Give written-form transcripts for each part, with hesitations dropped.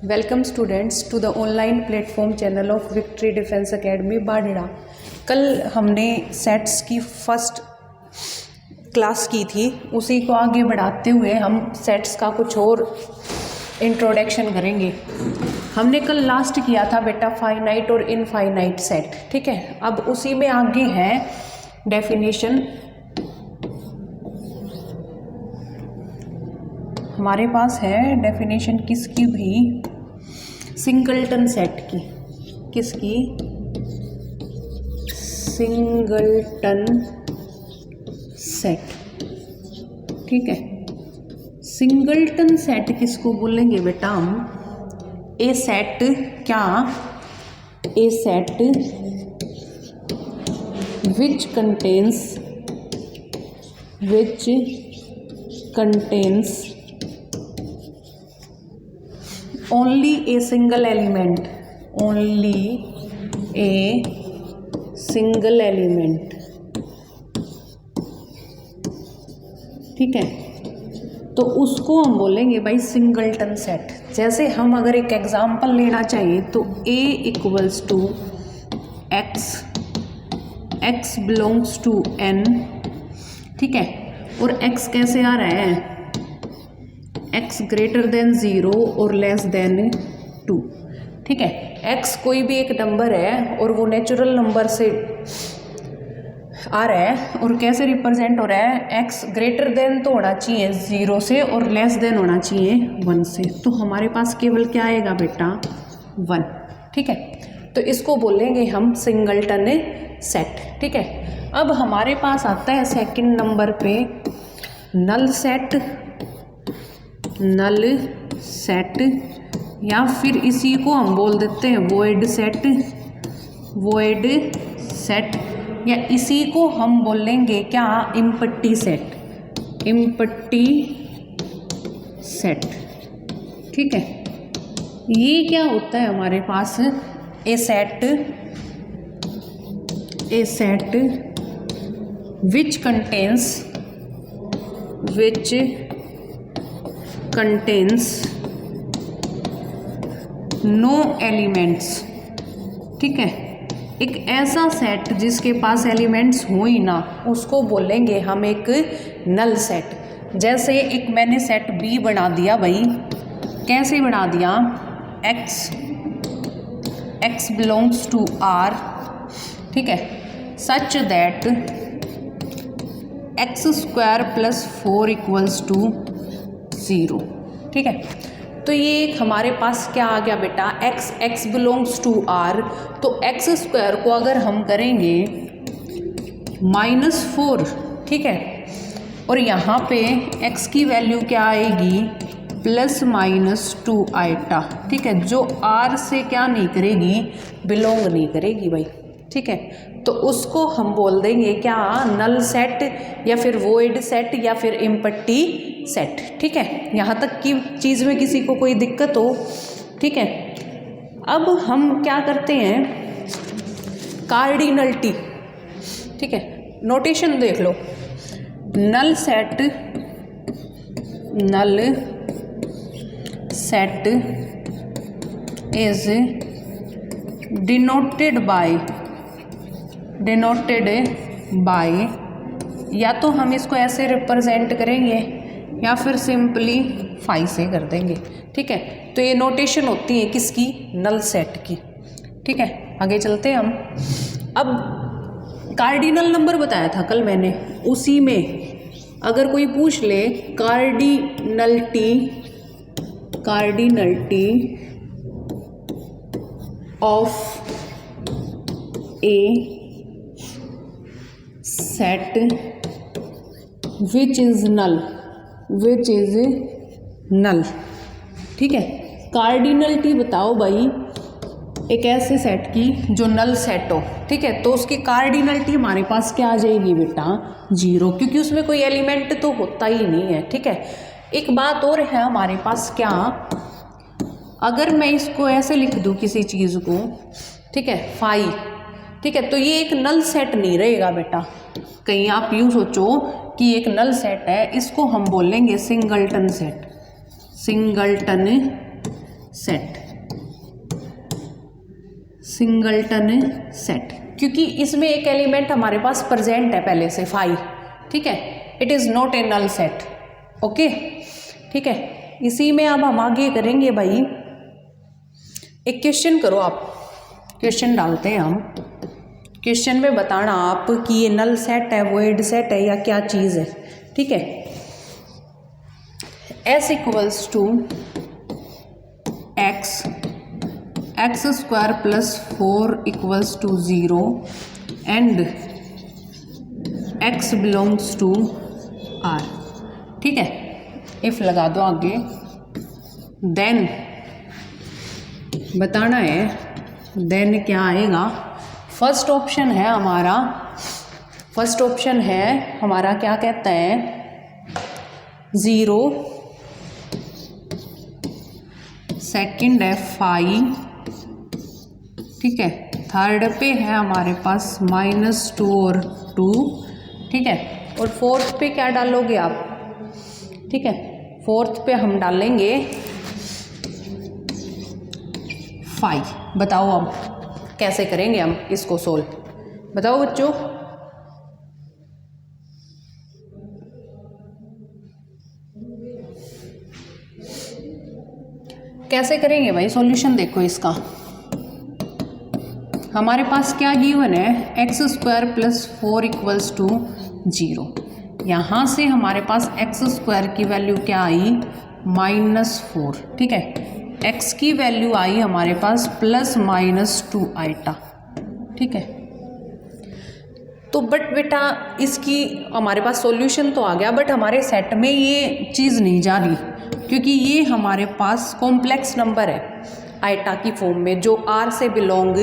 Welcome students to the online platform channel of Victory Defence Academy Badhra. कल हमने sets की first class की थी, उसी को आगे बढ़ाते हुए हम सेट्स का कुछ और इंट्रोडक्शन करेंगे। हमने कल लास्ट किया था बेटा फाइनाइट और इनफाइनाइट सेट, ठीक है। अब उसी में आगे है डेफिनेशन। हमारे पास है डेफिनेशन किसकी भी, सिंगलटन सेट की। किसकी? सिंगलटन सेट, ठीक है। सिंगलटन सेट किसको बोलेंगे बेटा हम? ए सेट क्या? A set which contains only a single element, ठीक है। तो उसको हम बोलेंगे भाई सिंगलटन सेट। जैसे हम अगर एक एग्जांपल लेना चाहिए तो A equals to x belongs to n, ठीक है। और x कैसे आ रहा है? x ग्रेटर देन 0 और लेस देन 2, ठीक है। x कोई भी एक नंबर है और वो नेचुरल नंबर से आ रहा है, और कैसे रिप्रेजेंट हो रहा है? x ग्रेटर देन तो होना चाहिए 0 से और लेस देन होना चाहिए 1 से। तो हमारे पास केवल क्या आएगा बेटा? 1, ठीक है। तो इसको बोलेंगे हम सिंगलटन सेट, ठीक है। अब हमारे पास आता है सेकंड नंबर पे नल सेट, या फिर इसी को हम बोल देते हैं वॉइड सेट, या इसी को हम बोलेंगे क्या? इम्पट्टी सेट, ठीक है। ये क्या होता है हमारे पास? A set which contains no elements, ठीक है। एक ऐसा सेट जिसके पास एलिमेंट्स हो ही ना, उसको बोलेंगे हम एक नल सेट। जैसे एक मैंने सेट बी बना दिया भाई, कैसे बना दिया? x बिलोंग्स टू r, ठीक है, such that x square plus 4 equals to 0, ठीक है। तो ये एक हमारे पास क्या आ गया बेटा? x belongs to r। तो x स्क्वायर को अगर हम करेंगे -4, ठीक है, और यहाँ पे x की वैल्यू क्या आएगी? ±2 आइटा, ठीक है, जो r से क्या नहीं करेगी? बिलोंग नहीं करेगी भाई, ठीक है। तो उसको हम बोल देंगे क्या? नल सेट, या फिर वॉइड सेट, या फिर इम्पट्टी सेट, ठीक है। यहाँ तक की चीज़ में किसी को कोई दिक्कत हो, ठीक है। अब हम क्या करते हैं? कार्डिनलिटी, ठीक है। नोटेशन देख लो। Null set is denoted by, या तो हम इसको ऐसे रिप्रेजेंट करेंगे या फिर सिंपली फाई से कर देंगे, ठीक है। तो ये नोटेशन होती है किसकी? नल सेट की, ठीक है। आगे चलते हैं हम। अब कार्डिनल नंबर बताया था कल मैंने, उसी में अगर कोई पूछ ले cardinality of a set which is null, ठीक है। कार्डिनलिटी बताओ भाई एक ऐसे सेट की जो नल सेट हो, ठीक है। तो उसकी कार्डिनलिटी हमारे पास क्या आ जाएगी बेटा? 0, क्योंकि उसमें कोई एलिमेंट तो होता ही नहीं है, ठीक है। एक बात और है हमारे पास क्या? अगर मैं इसको ऐसे लिख दूँ किसी चीज़ को, ठीक है, फाई, ठीक है, तो ये एक नल सेट नहीं रहेगा बेटा। कहीं आप यूँ सोचो कि एक नल सेट है, इसको हम बोलेंगे सिंगलटन सेट, सिंगलटन सेट, क्योंकि इसमें एक एलिमेंट हमारे पास प्रेजेंट है पहले से 5, ठीक है, it is not a null set. Okay, ठीक है, इसी में अब हम आगे करेंगे भाई, एक क्वेश्चन करो आप, क्वेश्चन डालते हैं हम, क्वेश्चन में बताना आप कि ये नल सेट है, वॉइड सेट है या क्या चीज़ है, ठीक है। S equals to x square plus 4 equals to 0 and x belongs to R, ठीक है। इफ लगा दो आगे, देन बताना है, देन क्या आएगा। फर्स्ट ऑप्शन है हमारा, फर्स्ट ऑप्शन है हमारा क्या कहता है 0, सेकंड है 5, ठीक है, थर्ड पे है हमारे पास -2 और 2, ठीक है, और फोर्थ पे क्या डालोगे आप, ठीक है, फोर्थ पे हम डालेंगे 5। बताओ अब कैसे करेंगे हम इसको सोल्व, बताओ बच्चों। कैसे करेंगे भाई सॉल्यूशन, देखो इसका हमारे पास क्या गिवन है, x square plus 4 equals to 0। यहाँ से हमारे पास एक्स स्क्वायर की वैल्यू क्या आई -4, ठीक है, एक्स की वैल्यू आई हमारे पास +-2 आइटा, ठीक है। तो बट बेटा इसकी हमारे पास सॉल्यूशन तो आ गया, बट हमारे सेट में ये चीज़ नहीं जा रही, क्योंकि ये हमारे पास कॉम्प्लेक्स नंबर है आइटा की फॉर्म में, जो R से बिलोंग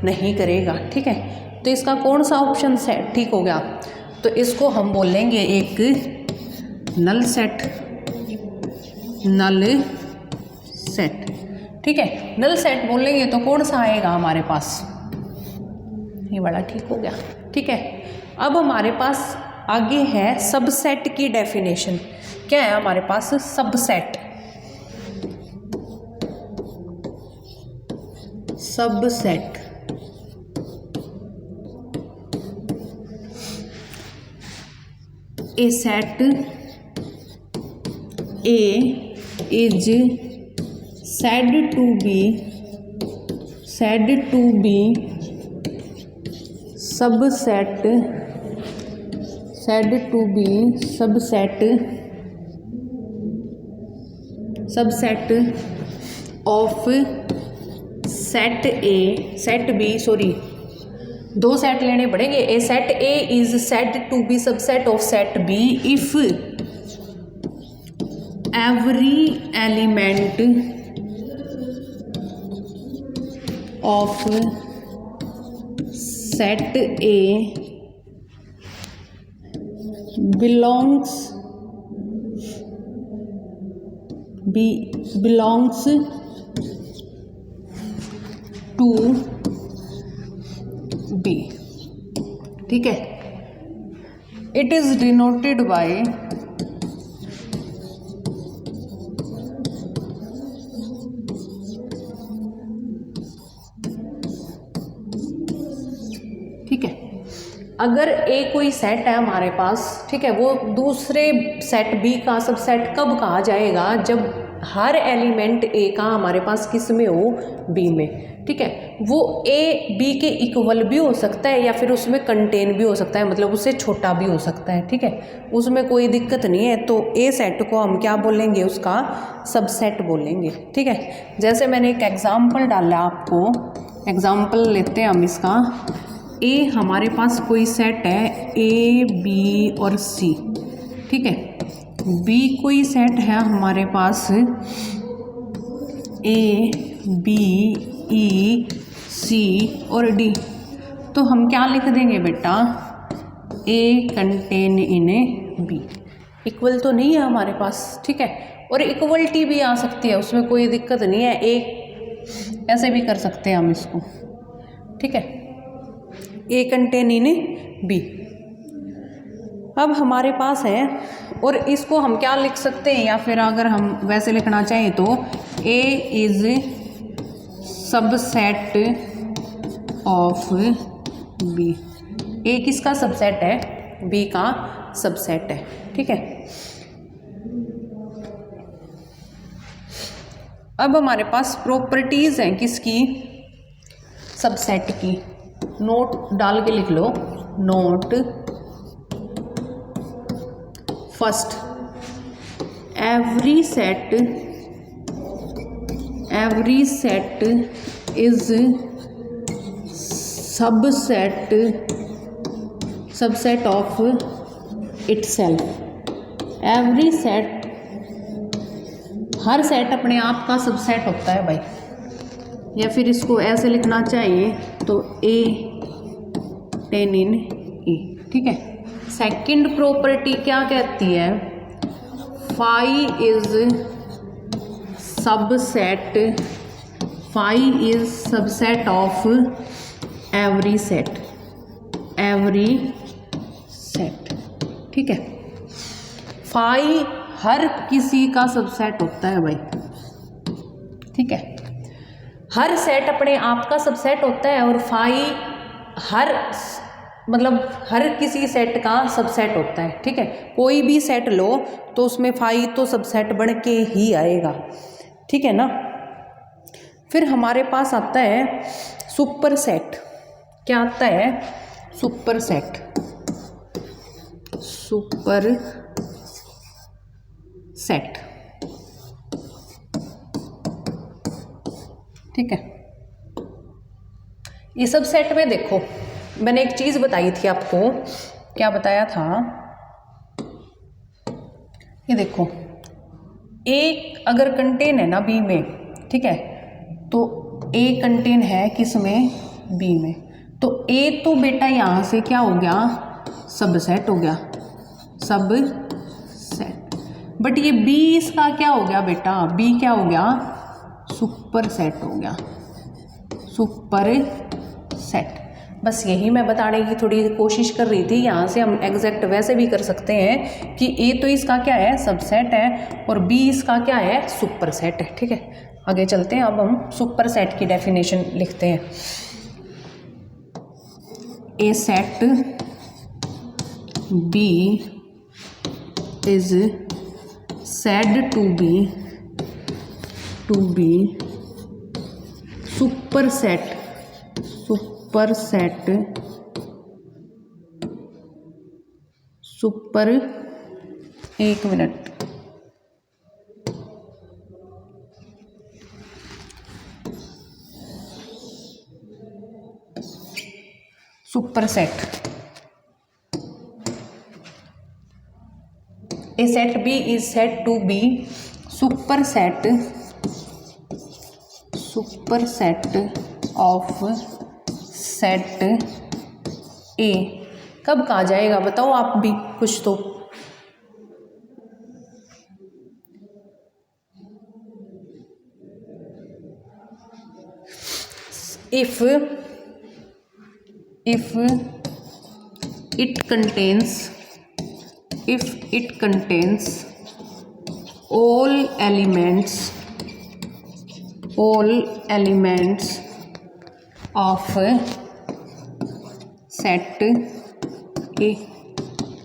नहीं करेगा, ठीक है। तो इसका कौन सा ऑप्शन सेट ठीक हो गया, तो इसको हम बोलेंगे एक नल सेट, नल सेट, ठीक है। नल सेट बोलेंगे तो कौन सा आएगा हमारे पास, ये वाला ठीक हो गया, ठीक है। अब हमारे पास आगे है सबसेट की डेफिनेशन। क्या है हमारे पास subset, subset a set A is said to be subset, said to be subset of set A, set B, sorry दो सेट लेने पड़ेंगे। ए set A is said to be subset of set B if every element of set A belongs to B, ठीक है। It is denoted bye ठीक है, अगर ए कोई set है हमारे पास, ठीक है, वो दूसरे सेट बी का सबसेट कब कहा जाएगा, जब हर एलिमेंट ए का हमारे पास किस में हो, बी में, ठीक है। वो ए बी के इक्वल भी हो सकता है या फिर उसमें कंटेन भी हो सकता है, मतलब उससे छोटा भी हो सकता है, ठीक है, उसमें कोई दिक्कत नहीं है। तो ए सेट को हम क्या बोलेंगे, उसका सबसेट बोलेंगे, ठीक है। जैसे मैंने एक एग्जाम्पल डाला आपको, एग्जाम्पल लेते हैं हम इसका। ए हमारे पास कोई सेट है ए बी और सी, ठीक है। बी कोई सेट है हमारे पास ए बी ई सी और डी। तो हम क्या लिख देंगे बेटा, ए कंटेन इन बी। इक्वल तो नहीं है हमारे पास, ठीक है, और इक्वलिटी भी आ सकती है, उसमें कोई दिक्कत नहीं है। ए ऐसे भी कर सकते हैं हम इसको, ठीक है, ए कंटेन इन बी। अब हमारे पास है, और इसको हम क्या लिख सकते हैं, या फिर अगर हम वैसे लिखना चाहें तो ए इज सबसेट ऑफ बी। ए किसका सबसेट है, बी का सबसेट है। ठीक है, अब हमारे पास प्रॉपर्टीज हैं किसकी, सबसेट की। नोट डाल के लिख लो, note first, every set is subset of itself. Every set, हर सेट अपने आप का सबसेट होता है भाई, या फिर इसको ऐसे लिखना चाहिए तो ए टेन इन ए। ठीक है, सेकंड प्रॉपर्टी क्या कहती है, phi is subset of every set. ठीक है, फाई हर किसी का सबसेट होता है भाई। ठीक है, हर सेट अपने आप का सबसेट होता है, और फाई हर किसी सेट का सबसेट होता है। ठीक है, कोई भी सेट लो तो उसमें फाई तो सबसेट बन के ही आएगा। ठीक है ना। फिर हमारे पास आता है सुपर सेट। क्या आता है, सुपर सेट। ठीक है, ये सब सेट में देखो, मैंने एक चीज़ बताई थी आपको। क्या बताया था, ये देखो, एक अगर कंटेन है ना बी में, ठीक है, तो ए कंटेन है किस में, बी में, तो ए तो बेटा यहाँ से क्या हो गया, सबसेट हो गया, सबसेट। बट ये बी इसका क्या हो गया बेटा, बी क्या हो गया, सुपर सेट हो गया, सुपर सेट। बस यही मैं बताने की थोड़ी कोशिश कर रही थी। यहाँ से हम एग्जैक्ट वैसे भी कर सकते हैं कि ए तो इसका क्या है, सबसेट है, और बी इसका क्या है, सुपर सेट है। ठीक है, आगे चलते हैं। अब हम सुपर सेट की डेफिनेशन लिखते हैं। A set B is said to be superset एक minute, superset. A set B is said to be superset of set A। कब कहा जाएगा बताओ आप भी कुछ तो। if it contains all elements of set A।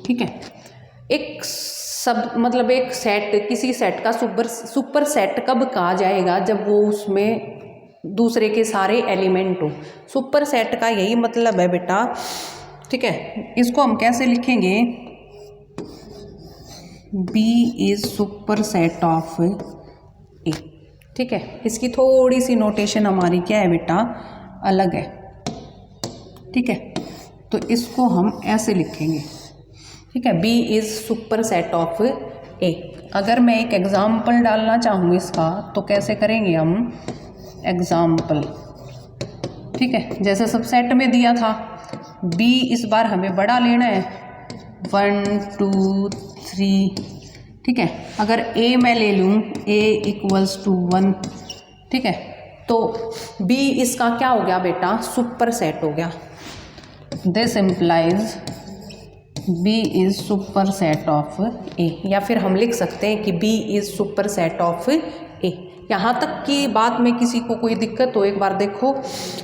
ठीक है, एक मतलब एक सेट, किसी सेट का सुपर सेट कब कहा जाएगा, जब वो उसमें दूसरे के सारे एलिमेंट हो। सुपर सेट का यही मतलब है बेटा। ठीक है, इसको हम कैसे लिखेंगे, B is super set of A। ठीक है, इसकी थोड़ी सी नोटेशन हमारी क्या है बेटा, अलग है। ठीक है, तो इसको हम ऐसे लिखेंगे। ठीक है, B is super set of A। अगर मैं एक एग्जाम्पल डालना चाहूँ इसका, तो कैसे करेंगे हम, एग्जाम्पल। ठीक है, जैसे सबसेट में दिया था, B इस बार हमें बड़ा लेना है, 1 2 3। ठीक है, अगर A मैं ले लूँ, A = 1। ठीक है, तो B इसका क्या हो गया बेटा, सुपर सेट हो गया। This implies B is super set of A, या फिर हम लिख सकते हैं कि B is super set of A। यहाँ तक की बात में किसी को कोई दिक्कत हो, एक बार देखो,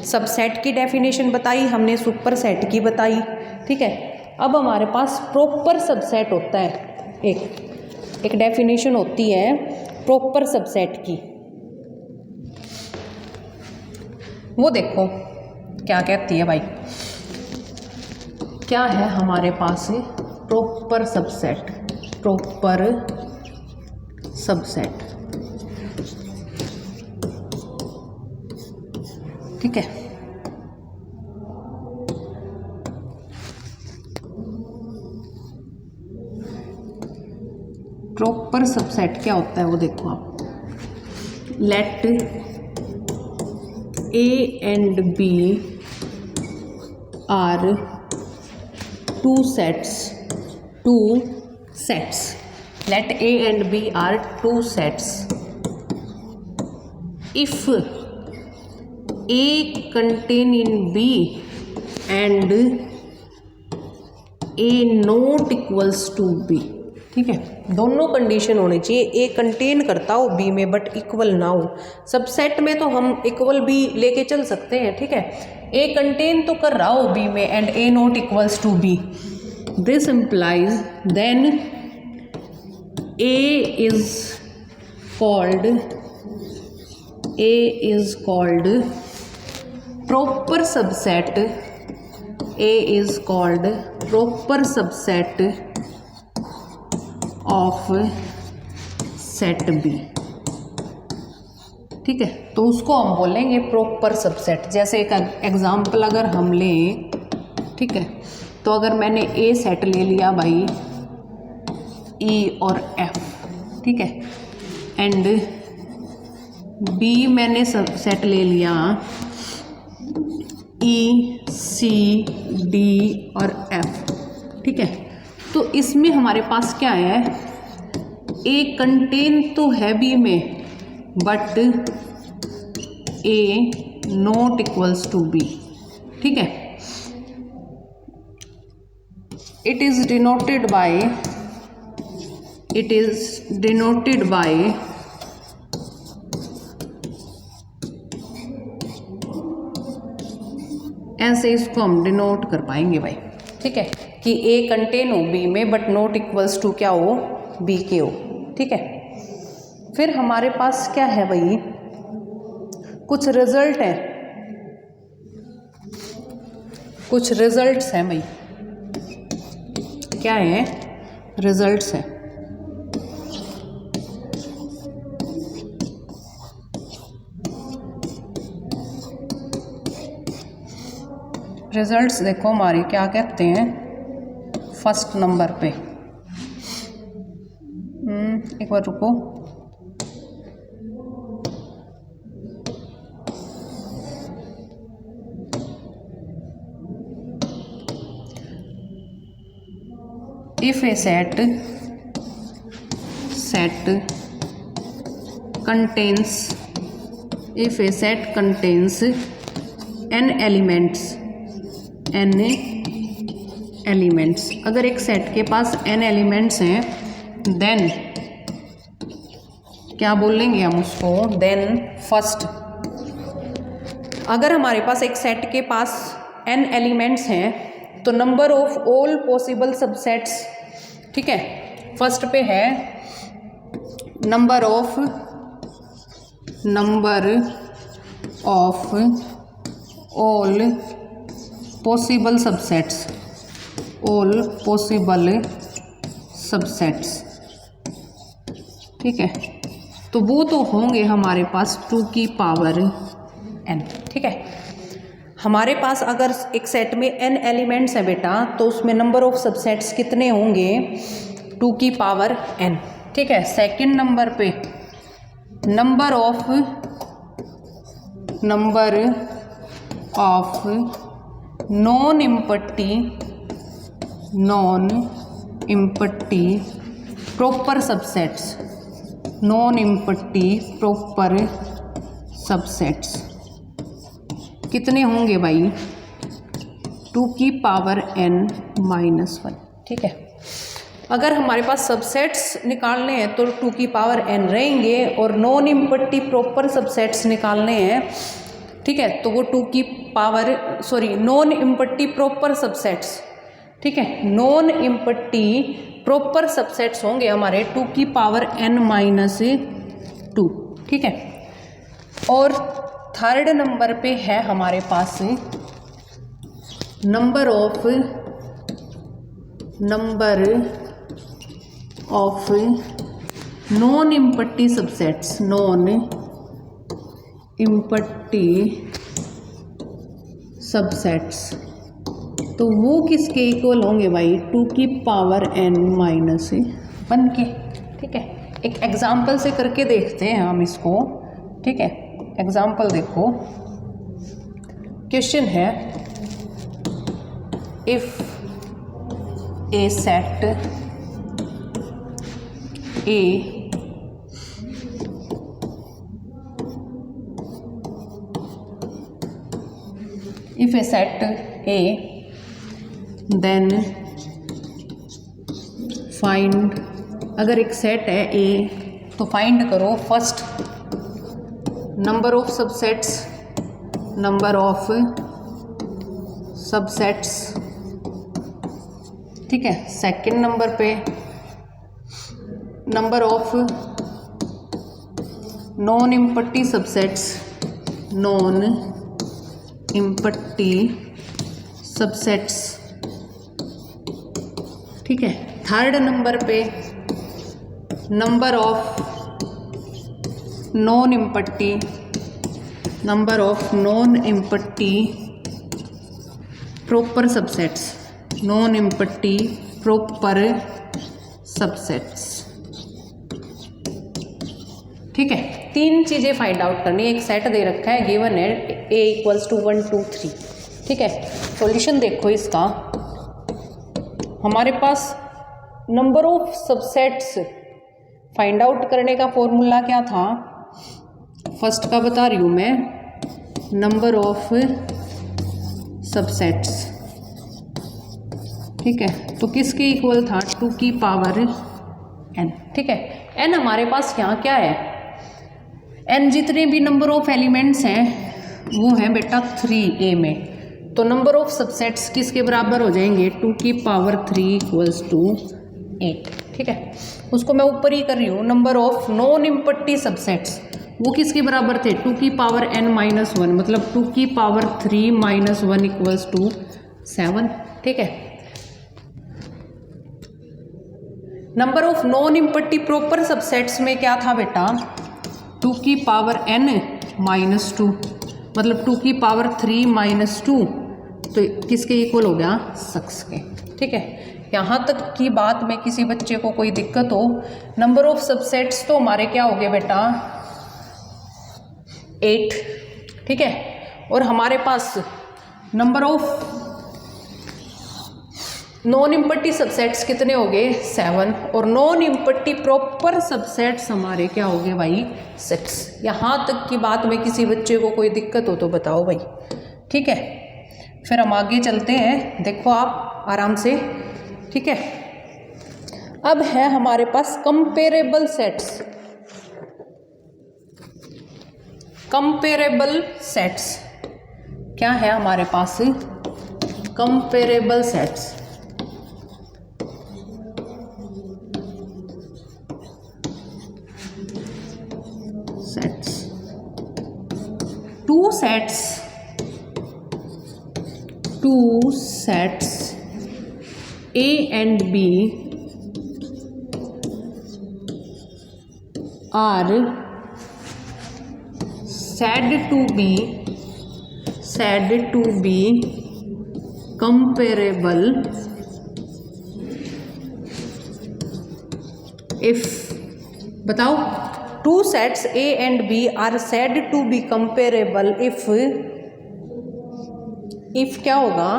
सबसेट की डेफिनेशन बताई हमने, सुपर सेट की बताई, ठीक है। अब हमारे पास प्रॉपर सबसेट होता है, एक डेफिनेशन होती है प्रॉपर सबसेट की, वो देखो क्या कहती है भाई। क्या है हमारे पास प्रॉपर सबसेट, प्रॉपर सबसेट, ठीक है। प्रॉपर सबसेट क्या होता है वो देखो आप। Let A and B are two sets. Let A and B are two sets. If A contain in B and A not equals to B, ठीक है। दोनों कंडीशन होनी चाहिए, ए कंटेन करता हो बी में बट इक्वल ना हो। सबसेट में तो हम इक्वल भी लेके चल सकते हैं, ठीक है। ए कंटेन तो कर रहा हो बी में and A not equals to B, this implies then A is called proper subset, A is called proper subset of set B, ठीक है। तो उसको हम बोलेंगे प्रॉपर सबसेट। जैसे एक एग्जांपल अगर हम लें, ठीक है, तो अगर मैंने ए सेट ले लिया भाई ई और एफ, ठीक है, एंड बी मैंने सेट ले लिया ई सी डी और एफ, ठीक है। तो इसमें हमारे पास क्या है, ए कंटेन तो है बी में but A not equals to B, ठीक है। इट इज डिनोटेड बाय ऐसे इसको हम डिनोट कर पाएंगे भाई, ठीक है, कि ए कंटेन हो बी में बट नॉट इक्वल्स टू क्या हो, बी के हो, ठीक है। फिर हमारे पास क्या है भाई, कुछ रिजल्ट है, कुछ रिजल्ट्स हैं भाई। क्या है, रिजल्ट्स हैं। रिजल्ट्स देखो हमारे क्या कहते हैं, फर्स्ट नंबर पे, एक बार रुको, if a set contains n elements, अगर एक सेट के पास n एलिमेंट्स हैं, देन क्या बोलेंगे हम उसको, देन फर्स्ट। अगर हमारे पास एक सेट के पास n एलिमेंट्स हैं तो number of all possible subsets, ठीक है, फर्स्ट पे है number of all possible subsets, ठीक है। तो वो तो होंगे हमारे पास 2 की पावर n, ठीक है। हमारे पास अगर एक सेट में n एलिमेंट्स है बेटा, तो उसमें नंबर ऑफ सबसेट्स कितने होंगे, 2 की पावर n, ठीक है। सेकंड नंबर पे number of non empty proper subsets कितने होंगे भाई, 2 की पावर n -1, ठीक है। अगर हमारे पास सबसेट्स निकालने हैं तो 2 की पावर n रहेंगे, और नॉन इम्पट्टी प्रॉपर सबसेट्स निकालने हैं, ठीक है, तो वो 2 की power non empty proper subsets, ठीक है, नॉन इम्पट्टी प्रॉपर सबसेट्स होंगे हमारे 2 की पावर n-2, ठीक है। और थर्ड नंबर पे है हमारे पास number of non empty subsets, non empty subsets, तो वो किसके इक्वल होंगे भाई? 2 की पावर n-1 के, ठीक है। एक एग्जाम्पल से करके देखते हैं हम इसको, ठीक है। एग्जाम्पल देखो, क्वेश्चन है if A set A if a set A, then find, अगर एक सेट है A तो फाइंड करो फर्स्ट नंबर ऑफ सबसेट्स, ठीक है। सेकंड नंबर पे number of non empty subsets, ठीक है। थर्ड नंबर पे number of non empty proper subsets, ठीक है। 3 चीज़ें फाइंड आउट करनी है। एक सेट दे रखा है, गिवन है A = 1 2 3, ठीक है। सॉल्यूशन देखो इसका, हमारे पास number of subsets find out करने का फॉर्मूला क्या था? फर्स्ट का बता रही हूँ मैं, नंबर ऑफ सबसेट्स, ठीक है। तो किसके इक्वल था? 2 की पावर n, ठीक है। n हमारे पास यहाँ क्या है? n जितने भी नंबर ऑफ एलिमेंट्स हैं वो हैं बेटा 3A में, तो नंबर ऑफ सबसेट्स किसके बराबर हो जाएंगे? 2 की पावर 3 = 8, ठीक है। उसको मैं ऊपर ही कर रही हूँ। Number of non empty subsets वो किसके बराबर थे? 2 की पावर n-1, मतलब 2 की पावर 3 - 1 = 7, ठीक है। Number of non empty proper subsets में क्या था बेटा? 2 की पावर n-2, मतलब 2 की पावर 3 - 2, तो किसके इक्वल हो गया? 6 के, ठीक है। यहाँ तक की बात में किसी बच्चे को कोई दिक्कत हो, नंबर ऑफ सबसेट्स तो हमारे क्या हो गए बेटा? 8, ठीक है। और हमारे पास number of non empty subsets कितने हो गए? 7, और नॉन इम्पट्टी प्रॉपर सबसेट्स हमारे क्या हो गए भाई? 6। यहाँ तक की बात में किसी बच्चे को कोई दिक्कत हो तो बताओ भाई, ठीक है। फिर हम आगे चलते हैं, देखो आप आराम से, ठीक है। अब है हमारे पास कंपेरेबल सेट्स। कंपेरेबल सेट्स क्या है हमारे पास? Comparable sets, two sets A and B are said to be comparable if, बताओ, two sets A and B are said to be comparable if क्या होगा?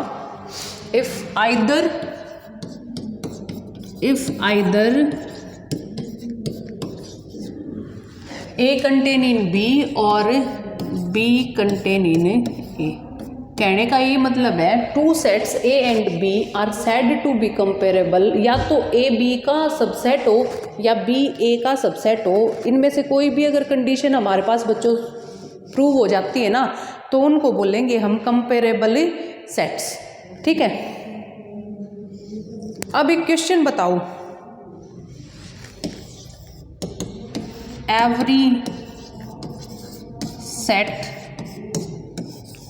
if either A contain in B और B contain in A, कहने का ये मतलब है two sets A and B are said to be comparable, या तो ए बी का सबसेट हो या बी ए का सबसेट हो, इनमें से कोई भी अगर कंडीशन हमारे पास बच्चों प्रूव हो जाती है ना तो उनको बोलेंगे हम कंपेरेबल सेट्स। ठीक है, अब एक क्वेश्चन बताओ, every set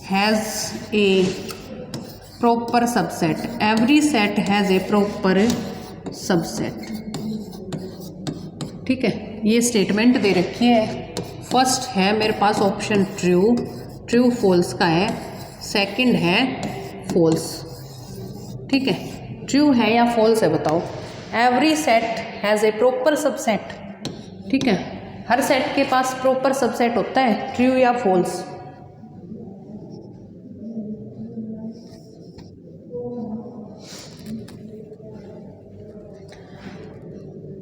has a proper subset, every set has a proper subset। ठीक है, ये स्टेटमेंट दे रखी है। फर्स्ट है मेरे पास ऑप्शन ट्रू, ट्रू फॉल्स का है, सेकंड है फॉल्स। ठीक है, ट्रू है या फॉल्स है बताओ। Every set has a proper subset. ठीक है, हर सेट के पास प्रॉपर सबसेट होता है, ट्रू या फॉल्स।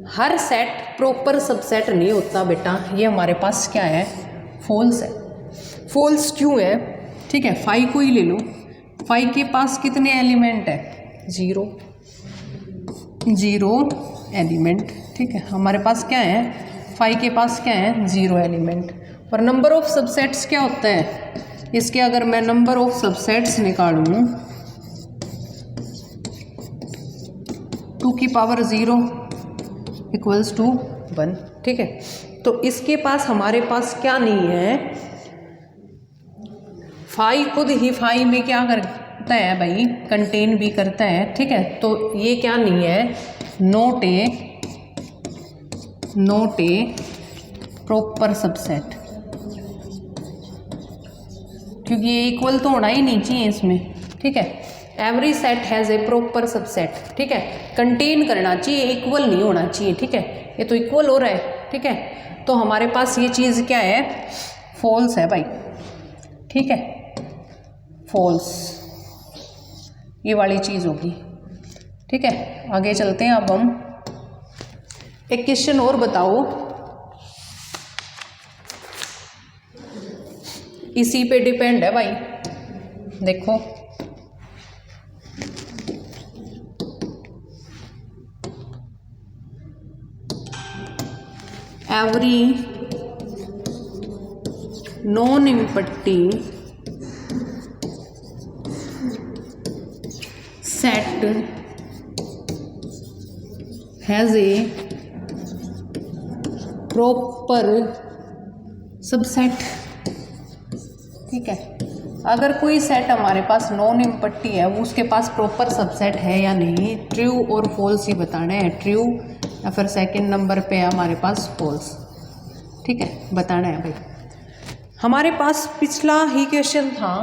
हर सेट प्रॉपर सबसेट नहीं होता बेटा, ये हमारे पास क्या है, फॉल्स है। फॉल्स क्यों है? ठीक है, फाइव को ही ले लो, फाइव के पास कितने एलिमेंट है, जीरो, जीरो एलिमेंट। ठीक है, हमारे पास क्या है, फाइव के पास क्या है, जीरो एलिमेंट। और नंबर ऑफ सबसेट्स क्या होता है इसके, अगर मैं नंबर ऑफ सबसेट्स निकालूं 2 की पावर 0 इक्वल्स टू 1। ठीक है, तो इसके पास हमारे पास क्या नहीं है, फाइव खुद ही फाइव में क्या करता है भाई, कंटेन भी करता है। ठीक है, तो ये क्या नहीं है, नोट ए प्रॉपर सबसेट, क्योंकि ये इक्वल तो होना ही नहीं चाहिए इसमें। ठीक है, every set has a proper subset. ठीक है, कंटेन करना चाहिए, इक्वल नहीं होना चाहिए। ठीक है, ये तो इक्वल हो रहा है। ठीक है, तो हमारे पास ये चीज़ क्या है, फॉल्स है भाई। ठीक है, फॉल्स ये वाली चीज़ होगी। ठीक है, आगे चलते हैं। अब हम एक क्वेश्चन और बताओ, इसी पे डिपेंड है भाई। देखो, every non empty set has a proper subset. ठीक है, अगर कोई सेट हमारे पास नॉन इम्पट्टी है, वो उसके पास प्रॉपर सबसेट है या नहीं, ट्रू और फॉल्स ही बताना है, ट्रू या फिर सेकंड नंबर पे है हमारे पास फॉल्स। ठीक है, बताना है भाई। हमारे पास पिछला ही क्वेश्चन था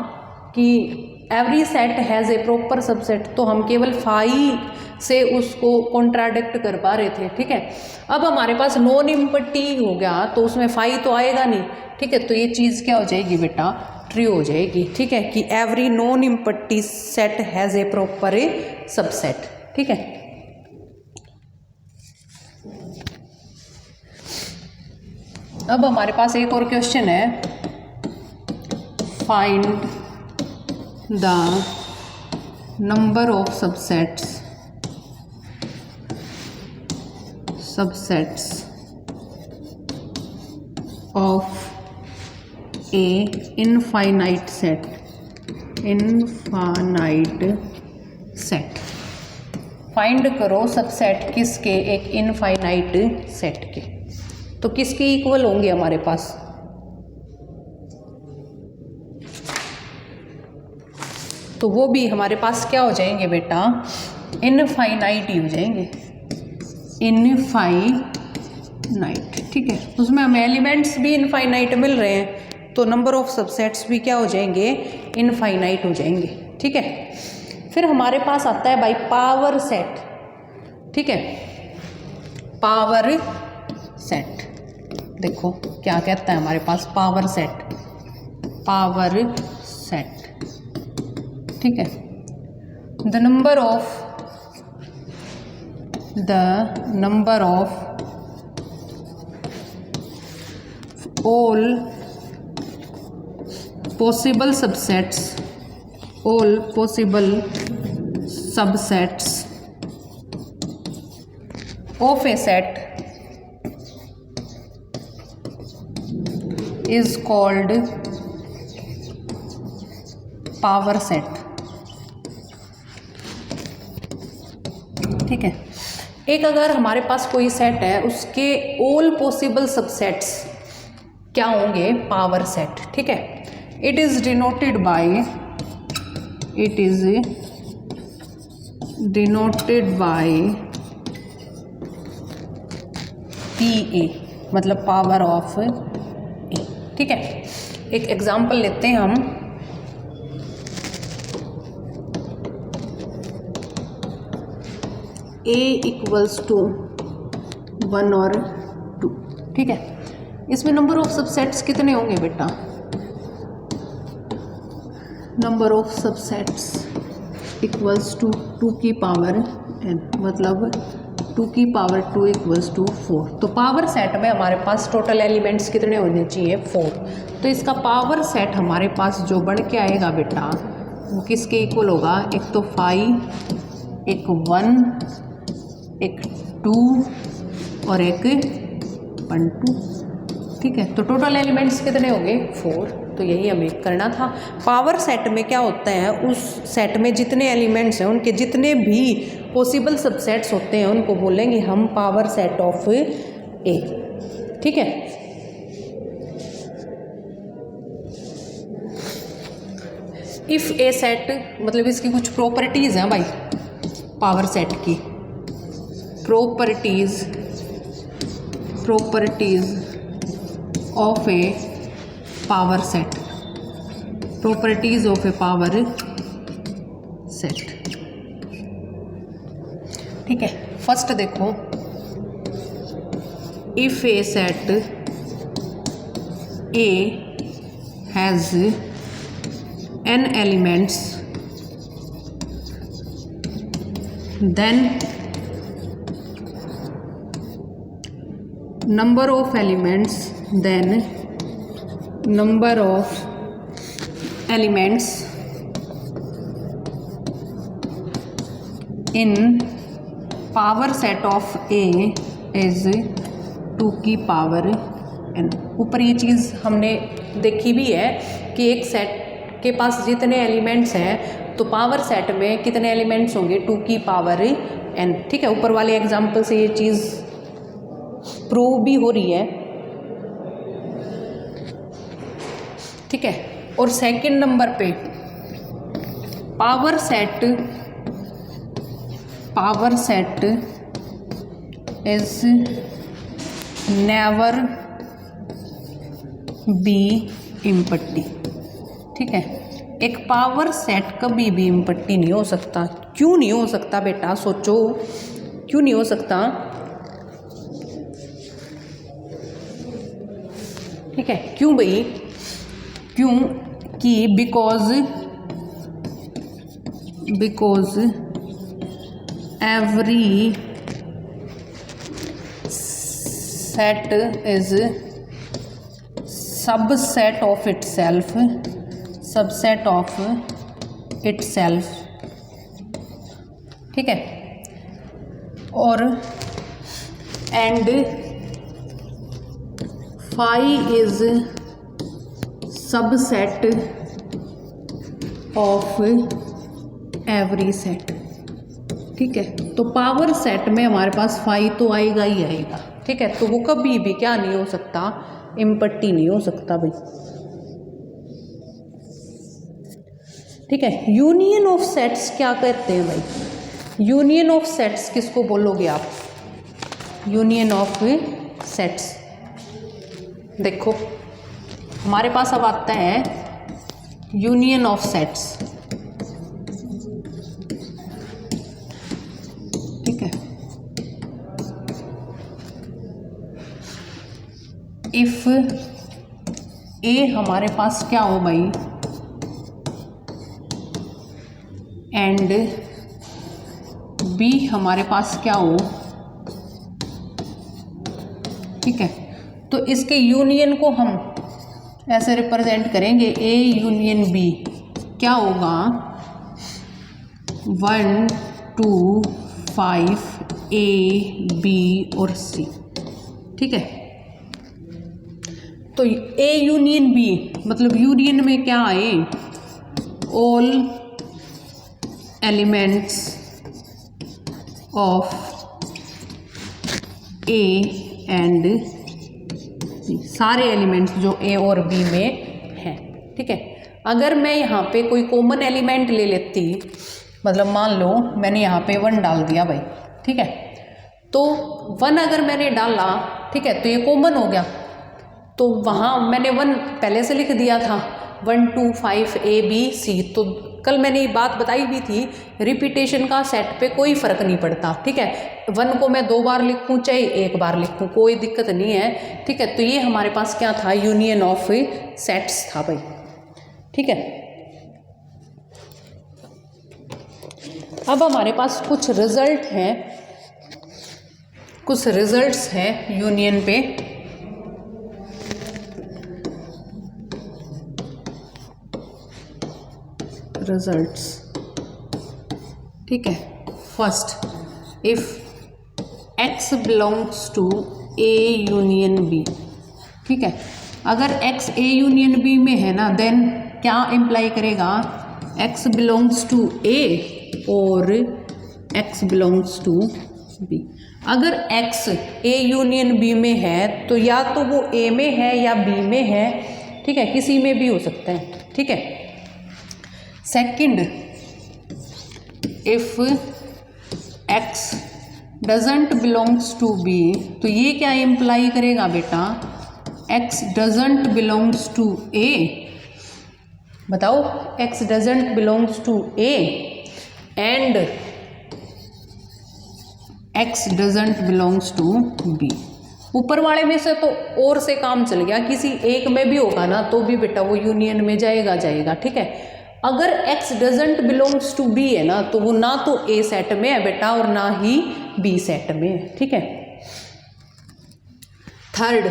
कि every set has a proper subset, तो हम केवल फाइव से उसको कॉन्ट्राडिक्ट कर पा रहे थे। ठीक है, अब हमारे पास नॉन इम्पट्टी हो गया तो उसमें फाइव तो आएगा नहीं। ठीक है, तो ये चीज़ क्या हो जाएगी बेटा, ट्रू हो जाएगी। ठीक है, कि every non empty set has a proper subset. ठीक है, अब हमारे पास एक और क्वेश्चन है, find the number of subsets of a infinite set, infinite set. Find करो सबसेट किसके, एक इनफाइनाइट सेट के। तो किसके इक्वल होंगे हमारे पास, तो वो भी हमारे पास क्या हो जाएंगे बेटा, इनफाइनाइट ही हो जाएंगे, इनफाइनाइट। ठीक है, उसमें हमें एलिमेंट्स भी इनफाइनाइट मिल रहे हैं, तो नंबर ऑफ सबसेट्स भी क्या हो जाएंगे, इनफाइनाइट हो जाएंगे। ठीक है, फिर हमारे पास आता है भाई पावर सेट। ठीक है, पावर सेट, देखो क्या कहता है हमारे पास, पावर सेट, पावर सेट। ठीक है, the number of all possible subsets all possible subsets of a set is called power set. ठीक है, एक अगर हमारे पास कोई सेट है उसके ऑल पॉसिबल सबसेट्स क्या होंगे, पावर सेट। ठीक है, it is denoted bye PA, मतलब पावर ऑफ ए। ठीक है, एक एग्जांपल लेते हैं हम। A इक्वल्स टू 1 और 2। ठीक है, इसमें नंबर ऑफ सबसेट्स कितने होंगे बेटा, number of subsets equals to 2 की पावर n, मतलब 2 की पावर 2 इक्वल्स टू 4। तो पावर सेट में हमारे पास टोटल एलिमेंट्स कितने होने चाहिए, 4। तो इसका पावर सेट हमारे पास जो बन के आएगा बेटा वो किसके इक्वल होगा, एक तो 5, एक 1, एक 2 और एक 1 2। ठीक है, तो टोटल एलिमेंट्स कितने होंगे, 4। तो यही हमें करना था। पावर सेट में क्या होता है, उस सेट में जितने एलिमेंट्स हैं उनके जितने भी पॉसिबल सबसेट्स होते हैं उनको बोलेंगे हम पावर सेट ऑफ ए। ठीक है, इफ ए सेट, मतलब इसकी कुछ प्रॉपर्टीज हैं भाई पावर सेट की। Properties of A power set, properties of A power set. ठीक है, फर्स्ट देखो, if A set A has n elements then number of elements in power set of A is 2 की power n। ऊपर ये चीज़ हमने देखी भी है कि एक सेट के पास जितने एलिमेंट्स हैं तो पावर सेट में कितने एलिमेंट्स होंगे, 2 की पावर n। ठीक है, ऊपर वाले एग्जाम्पल से ये चीज़ प्रूव भी हो रही है। ठीक है, और सेकंड नंबर पे power set is never be empty. ठीक है, एक पावर सेट कभी भी इम्पट्टी नहीं हो सकता। क्यों नहीं हो सकता बेटा, सोचो क्यों नहीं हो सकता। ठीक है, क्यों भाई, क्यों कि because every set is subset of itself, subset of itself. ठीक है, और and phi is subset of every set. ठीक है, तो पावर सेट में हमारे पास फाई तो आएगा ही आएगा। ठीक है, तो वो कभी भी क्या नहीं हो सकता, इम्पट्टी नहीं हो सकता भाई। ठीक है, यूनियन ऑफ सेट्स क्या करते हैं भाई, यूनियन ऑफ सेट्स किसको बोलोगे आप, यूनियन ऑफ सेट्स। देखो हमारे पास अब आता है यूनियन ऑफ सेट्स। ठीक है, इफ ए हमारे पास क्या हो भाई, एंड बी हमारे पास क्या हो। ठीक है, तो इसके यूनियन को हम ऐसे रिप्रेजेंट करेंगे, ए यूनियन बी क्या होगा, 1 2 5 A B और C, ठीक है। तो A यूनियन B मतलब यूनियन में क्या आए, all elements of A and B, सारे एलिमेंट्स जो A और B में हैं, ठीक है। अगर मैं यहाँ पे कोई कॉमन एलिमेंट ले लेती, मतलब मान लो मैंने यहाँ पे 1 डाल दिया भाई, ठीक है। तो 1 अगर मैंने डाला, ठीक है, तो ये कॉमन हो गया। तो वहाँ मैंने 1 पहले से लिख दिया था, 1 2 5 A B C। तो कल मैंने ये बात बताई भी थी, रिपीटेशन का सेट पे कोई फ़र्क नहीं पड़ता, ठीक है। 1 को मैं 2 बार लिखूँ चाहे 1 बार लिखूँ, कोई दिक्कत नहीं है, ठीक है। तो ये हमारे पास क्या था, यूनियन ऑफ सेट्स था भाई, ठीक है। अब हमारे पास कुछ रिजल्ट हैं, कुछ रिजल्ट्स हैं यूनियन पे। रिजल्ट्स, ठीक है। First, if x belongs to A union B, ठीक है। अगर x A यूनियन B में है ना, देन क्या इम्प्लाई करेगा, x बिलोंग्स टू A और x बिलोंग्स टू B। अगर x A यूनियन B में है तो या तो वो A में है या B में है, ठीक है, किसी में भी हो सकता है, ठीक है। Second, if x doesn't belongs to B, तो ये क्या इम्प्लाई करेगा बेटा, x doesn't belongs to A। बताओ, x doesn't belongs to A and x doesn't belongs to B। ऊपर वाले में से तो और से काम चल गया, किसी एक में भी होगा ना तो भी बेटा वो यूनियन में जाएगा, ठीक है। अगर x doesn't belongs to B है ना, तो वो ना तो A सेट में है बेटा और ना ही B सेट में है, ठीक है। थर्ड,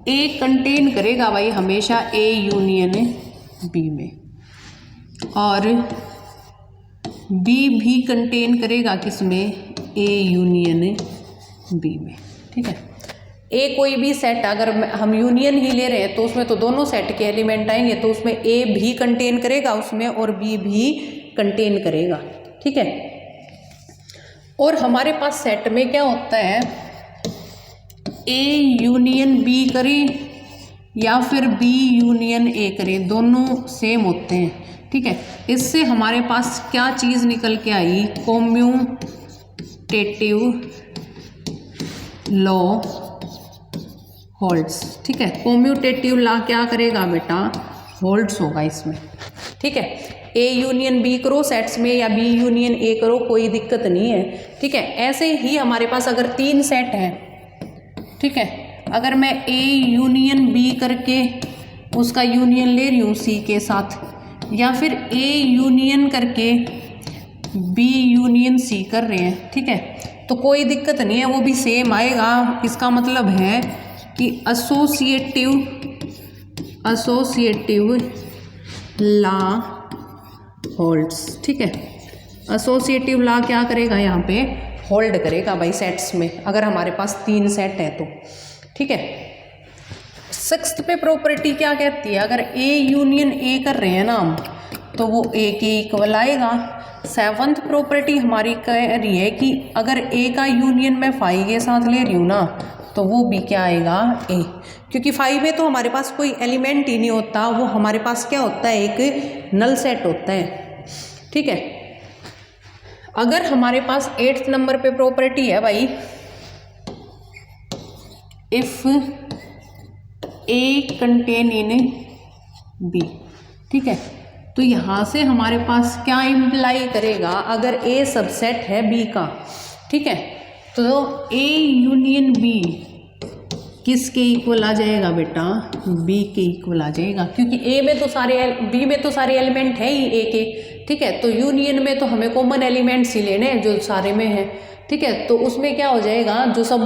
A कंटेन करेगा भाई हमेशा A यूनियन B में, और B भी कंटेन करेगा किसमें, A यूनियन B में, ठीक है। A कोई भी सेट अगर हम यूनियन ही ले रहे हैं तो उसमें तो दोनों सेट के एलिमेंट आएंगे, तो उसमें A भी कंटेन करेगा उसमें और B भी कंटेन करेगा, ठीक है। और हमारे पास सेट में क्या होता है, A यूनियन B करें या फिर B यूनियन A करें, दोनों सेम होते हैं, ठीक है। इससे हमारे पास क्या चीज़ निकल के आई, कॉम्यूटेटिव लॉ होल्ड्स, ठीक है। कॉम्यूटेटिव लॉ क्या करेगा बेटा, होल्ड्स होगा इसमें, ठीक है। A यूनियन B करो सेट्स में या B यूनियन A करो, कोई दिक्कत नहीं है, ठीक है। ऐसे ही हमारे पास अगर 3 सेट हैं, ठीक है, अगर मैं A यूनियन B करके उसका यूनियन ले रही हूँ C के साथ, या फिर A यूनियन करके B यूनियन C कर रहे हैं, ठीक है, तो कोई दिक्कत नहीं है, वो भी सेम आएगा। इसका मतलब है कि एसोसिएटिव लॉ होल्ड्स, ठीक है। एसोसिएटिव लॉ क्या करेगा, यहाँ पे होल्ड करेगा भाई सेट्स में, अगर हमारे पास 3 सेट है तो, ठीक है। 6th पे प्रॉपर्टी क्या कहती है, अगर A यूनियन A कर रहे हैं ना हम, तो वो A के इक्वल आएगा। 7th प्रॉपर्टी हमारी कह रही है कि अगर A का यूनियन मैं 5 के साथ ले रही हूँ ना, तो वो भी क्या आएगा, A, क्योंकि 5 में तो हमारे पास कोई एलिमेंट ही नहीं होता, वो हमारे पास क्या होता है, एक नल सेट होता है, ठीक है। अगर हमारे पास 8th नंबर पे प्रॉपर्टी है भाई, if A contain in B, ठीक है, तो यहाँ से हमारे पास क्या इम्प्लाई करेगा, अगर A सबसेट है B का, ठीक है, तो A यूनियन B किसके इक्वल आ जाएगा बेटा, B के इक्वल आ जाएगा, क्योंकि A में तो सारे B में तो सारे एलिमेंट है ही A के, ठीक है। तो यूनियन में तो हमें कॉमन एलिमेंट्स ही लेने हैं जो सारे में है, ठीक है। तो उसमें क्या हो जाएगा, जो सब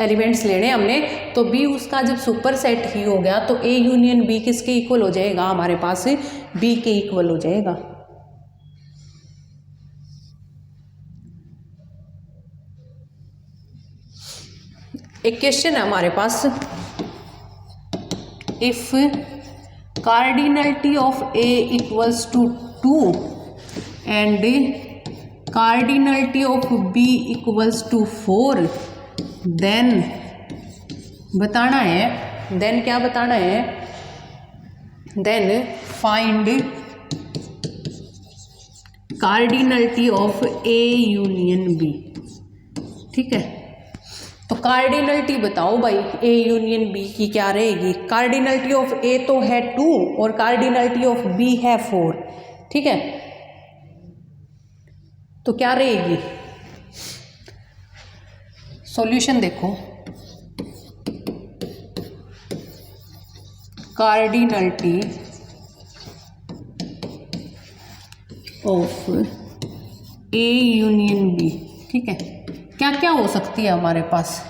एलिमेंट्स लेने हमने, तो बी उसका जब सुपर सेट ही हो गया तो ए यूनियन बी किसके इक्वल हो जाएगा, हमारे पास बी के इक्वल हो जाएगा। एक क्वेश्चन है हमारे पास, if cardinality of A equals to 2 and cardinality of B equals to 4, then बताना है, देन क्या बताना है, then find cardinality of A union B. ठीक है, तो कार्डिनलिटी बताओ भाई ए यूनियन बी की क्या रहेगी। कार्डिनलिटी ऑफ ए तो है 2 और कार्डिनलिटी ऑफ बी है 4। ठीक है, तो क्या रहेगी सॉल्यूशन, देखो cardinality of A union B. ठीक है, क्या क्या हो सकती है हमारे पास,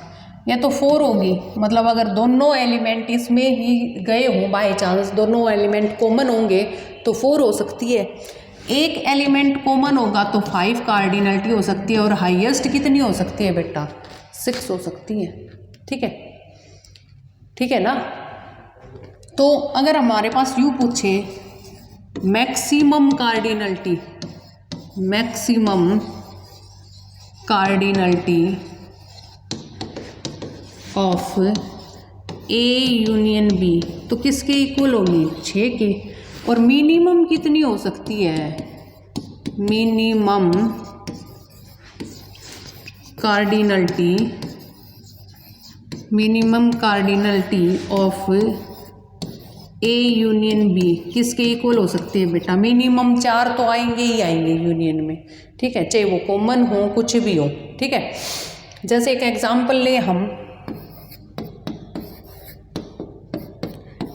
या तो 4 होगी, मतलब अगर दोनों एलिमेंट इसमें ही गए हों, बाय चांस दोनों एलिमेंट कॉमन होंगे तो 4 हो सकती है। एक एलिमेंट कॉमन होगा तो 5 कार्डिनलिटी हो सकती है, और हाईएस्ट कितनी हो सकती है बेटा, 6 हो सकती है। ठीक है, ठीक है ना। तो अगर हमारे पास यूँ पूछे maximum cardinality, maximum cardinality of A union B, तो किसके इक्वल होगी, 6 के। और मिनिमम कितनी हो सकती है, minimum cardinality, minimum cardinality of A union B किसके इक्वल हो सकती है बेटा, मिनिमम 4 तो आएंगे ही आएंगे यूनियन में। ठीक है, चाहे वो कॉमन हो कुछ भी हो। ठीक है, जैसे एक एग्जांपल ले हम,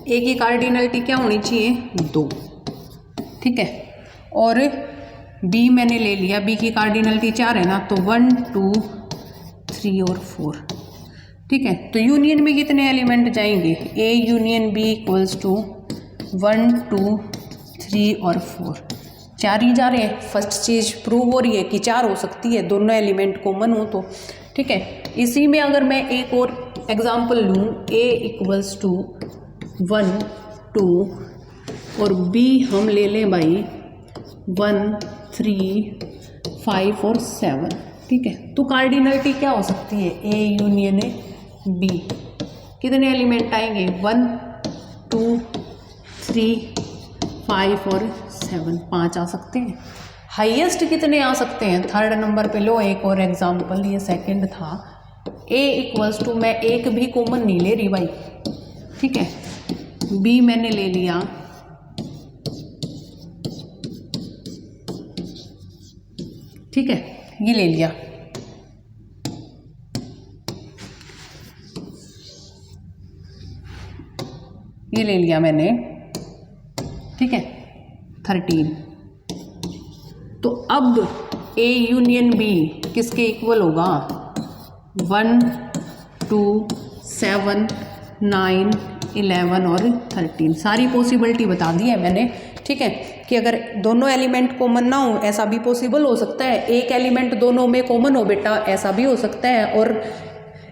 ए की कार्डिनलिटी क्या होनी चाहिए, 2। ठीक है, और बी मैंने ले लिया, बी की कार्डिनलिटी 4 है ना, तो 1 2 3 और 4। ठीक है, तो यूनियन में कितने एलिमेंट जाएंगे, A union B equals to 1 2 3 और 4, 4 ही जा रहे हैं। फर्स्ट चीज़ प्रूव हो रही है कि 4 हो सकती है, दोनों एलिमेंट कॉमन हो तो। ठीक है, इसी में अगर मैं एक और एग्जांपल लूँ, ए इक्वल्स टू 1 2 और बी हम ले लें भाई 1 3 5 और 7। ठीक है, तो कार्डिनलिटी क्या हो सकती है, ए यूनियन बी, कितने एलिमेंट आएंगे, 1 2 3 5 और 7, 5 आ सकते हैं। हाईएस्ट कितने आ सकते हैं, 3rd नंबर पे लो एक और एग्जांपल, ये 2nd था। ए इक्वल्स टू, मैं एक भी कॉमन नहीं ले रही भाई। ठीक है, बी मैंने ले लिया, ठीक है, ये ले लिया। ये ले लिया मैंने। ठीक है, 13। तो अब ए यूनियन बी किसके इक्वल होगा, 1 2 7 9 11 और 13, सारी पॉसिबिलिटी बता दी है मैंने। ठीक है, कि अगर दोनों एलिमेंट कॉमन ना हो ऐसा भी पॉसिबल हो सकता है, एक एलिमेंट दोनों में कॉमन हो बेटा ऐसा भी हो सकता है, और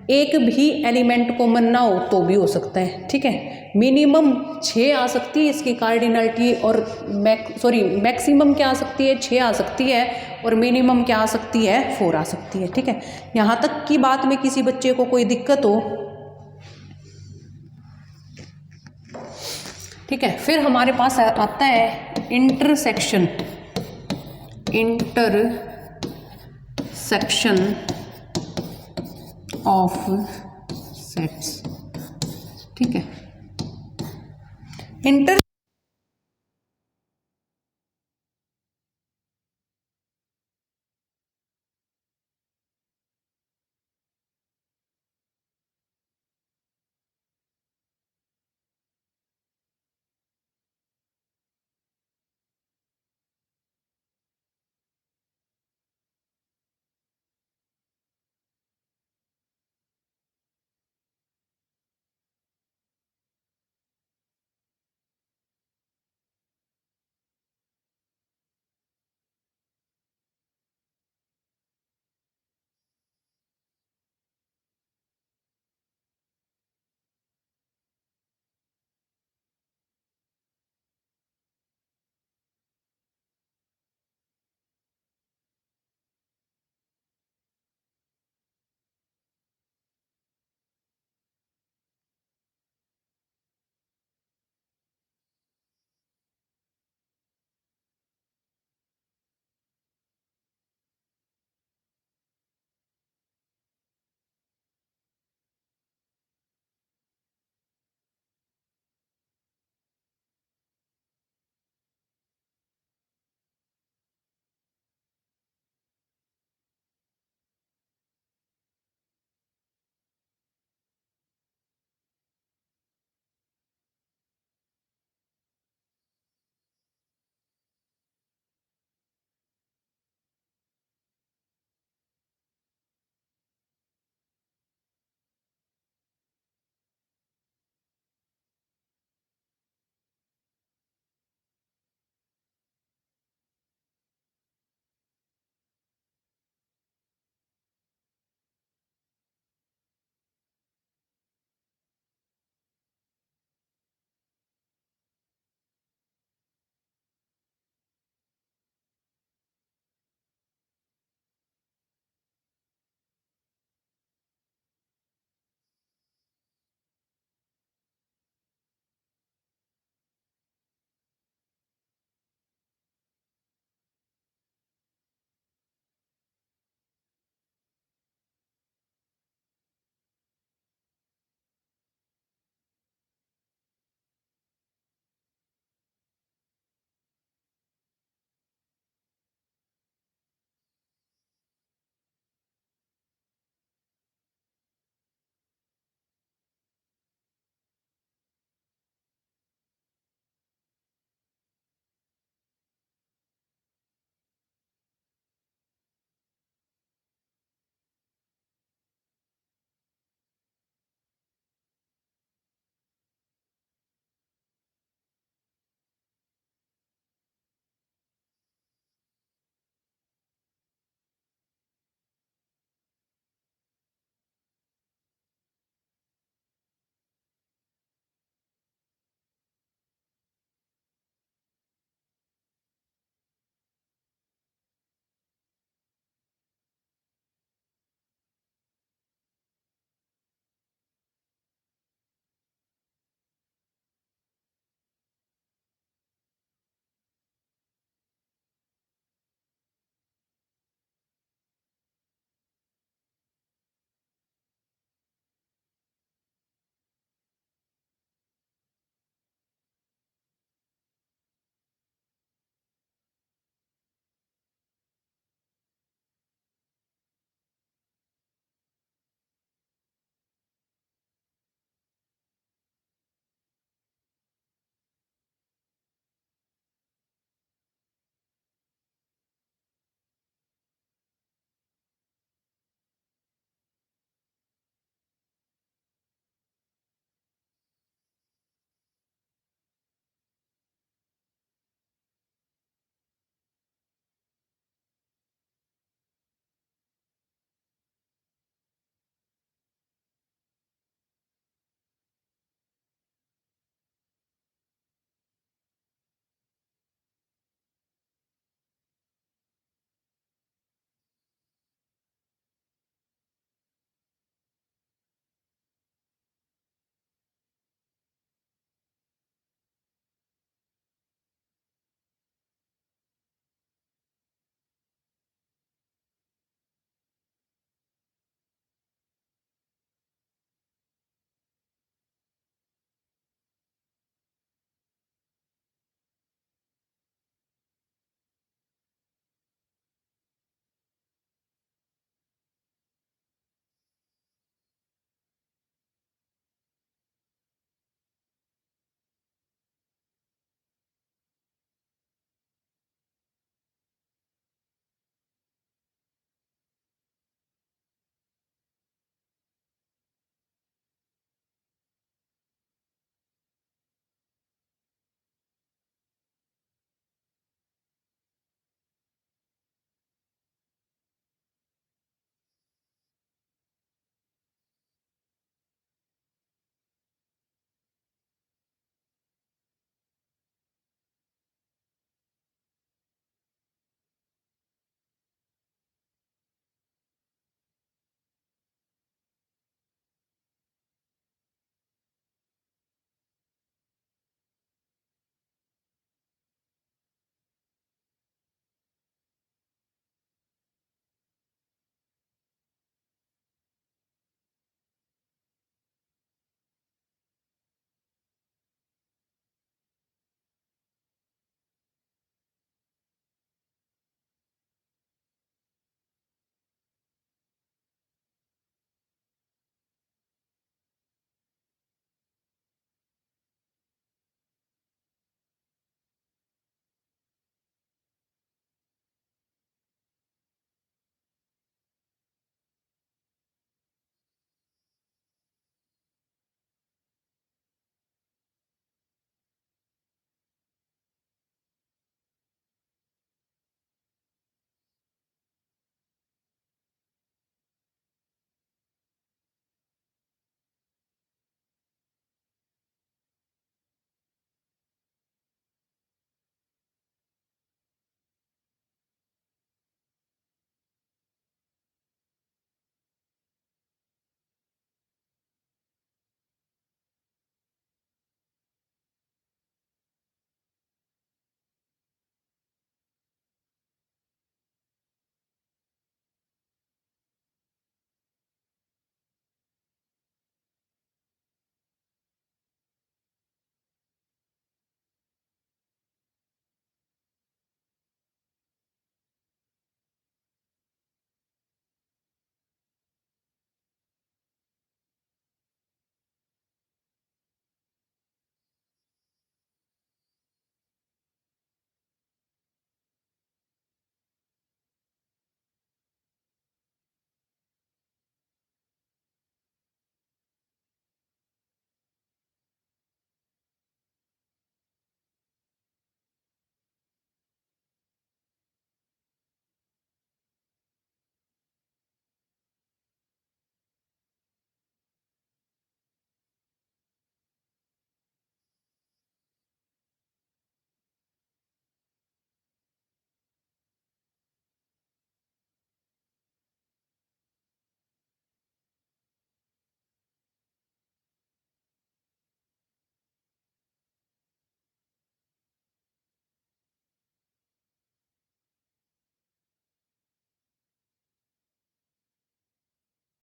एक भी एलिमेंट कॉमन ना हो तो भी हो सकता है। ठीक है, मिनिमम 6 आ सकती है इसकी कार्डिनलिटी, और मैक्सिमम क्या आ सकती है, 6 आ सकती है, और मिनिमम क्या आ सकती है, 4 आ सकती है। ठीक है, यहाँ तक की बात में किसी बच्चे को कोई दिक्कत हो। ठीक है, फिर हमारे पास आता है इंटरसेक्शन, इंटरसेक्शन ऑफ सेट्स। ठीक है, इंटर